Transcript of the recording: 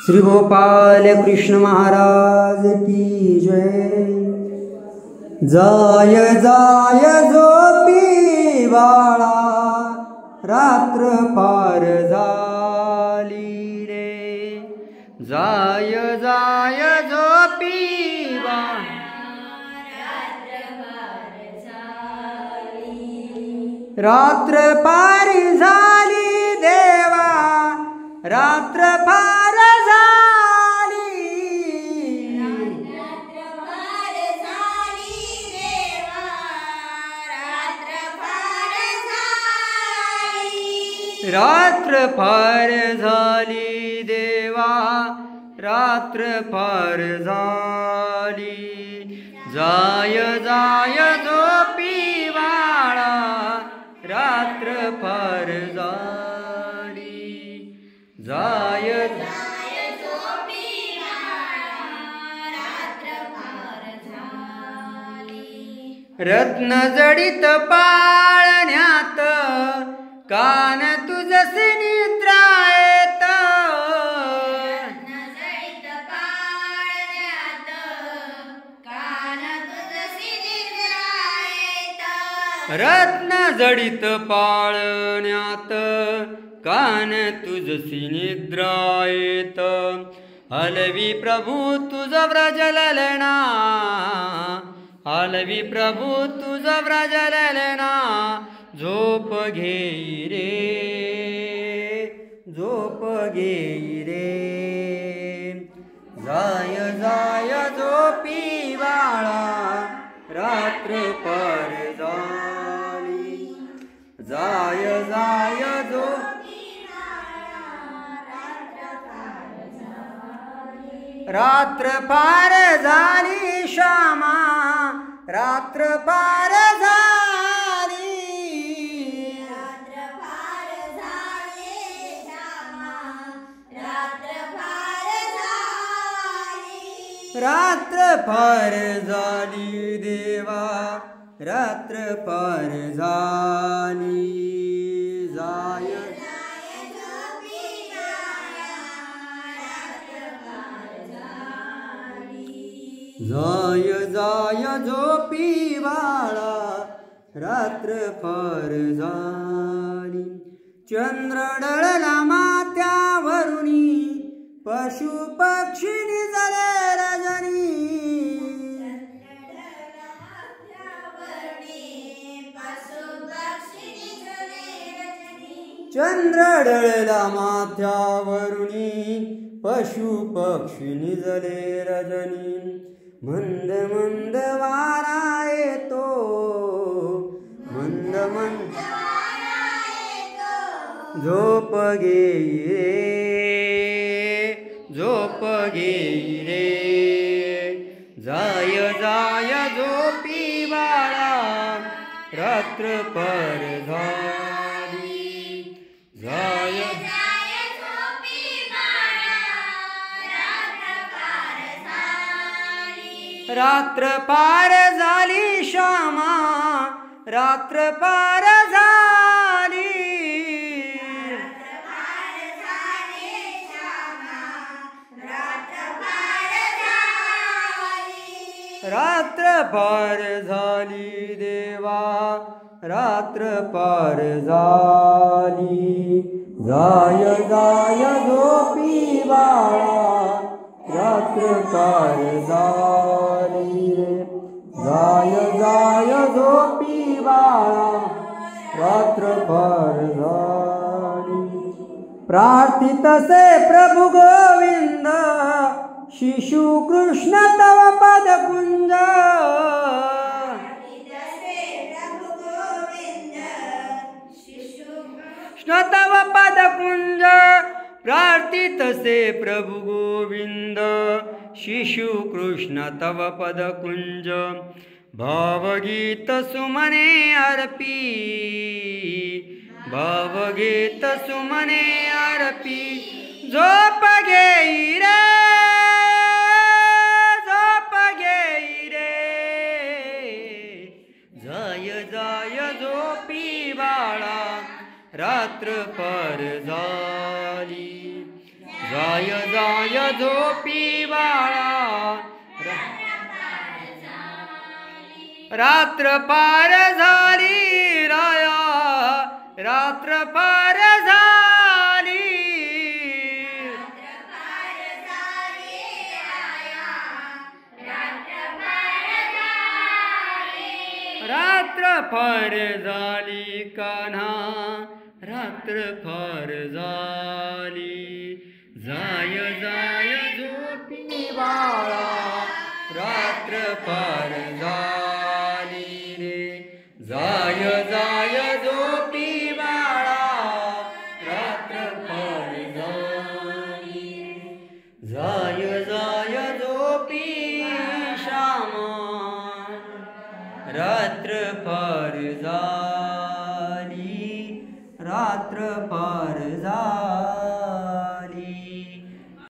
श्री गोपाल कृष्ण महाराज की जय। जाय जाय झोपी बाळा, रात्र पार झाली रे। जाय जाय झोपी बाळा, रात्र पार झाली देवा, रात्र पार झाली, रात्र पार झाली देवा, रात्र पार झाली, रात्र पार झाली देवा, रात्र पार झाली। जाय जाय झोपी बाळा, रात्र पार झाली। जाय जाय झोपी बाळा, रात्र पार झाली। रत्न जडित पाळण्यात, कान तुझसे निद्रायत। नजरित पाळण्यात, कान तुझसी निद्रायत। रत्न जडित पाळण्यात, कान तुझसी निद्रायत। हलवी प्रभू तुझ व्रज ललना, हलवी प्रभू तुझ व्रज ललना। झोप घेई रे, झोप घेई रे। जाय जाय झोपी बाळा, रात्र पार झाली। जाय जाय झोपी, रात्र पार झाली श्यामा, रात्र पार झाली। रात्र पार झाली श्यामा, रात्र पार झाली, रात्र पार झाली देवा, रात्र पार झाली। जाय जाय झोपी बाळा, रात्र पार झाली। जाय जाय झोपी बाळा, रात्र पार झाली। चंद्र डळला माथ्यावरुनी, पशु पक्षी निजले रजनी। चंद्र डळला माथ्यावरुनी, पशु पक्षी निजले रजनी। मंद मंद वारा येतो, मंद मंद झोप घेई रे, झोप घेई रे। जाय जाय झोपी बाळा, रात्र पार झाली। जाय जाय झोपी बाळा, रात्र पार झाली। रात्र पार झाली श्यामा, रात्र पार झाली। रात्र पार झाली श्यामा, रात्र पार झाली, रात्र पार झाली देवा, रात्र पार झाली। जाय जाय झोपी बाळा, रात्र पार झाली रे। जाय जाय झोपी बाळा, रात्र पार झाली। प्रार्थित से प्रभु गोविंद, शिशु कृष्ण तव पद कुंज। प्रभु गोविंद, शिशु कृष्ण तव पद कुंज। प्रार्थित से प्रभु गोविंद, शिशु कृष्ण तव पद कुंज। भावगीत सुमने अर्पी, भावगीत सुमने अर्पी। झोप घेई रे, झोप घेई रे। जाय जाय झोपी बाळा, रात्र पार झाली। जाय जाय जाय झोपी बाळा रात्र पार झाली राया रात्र पार झाली रात्र फार झाली कान्हा रात्र फार झाली जाय जाय झोपी बाळा रात्र फार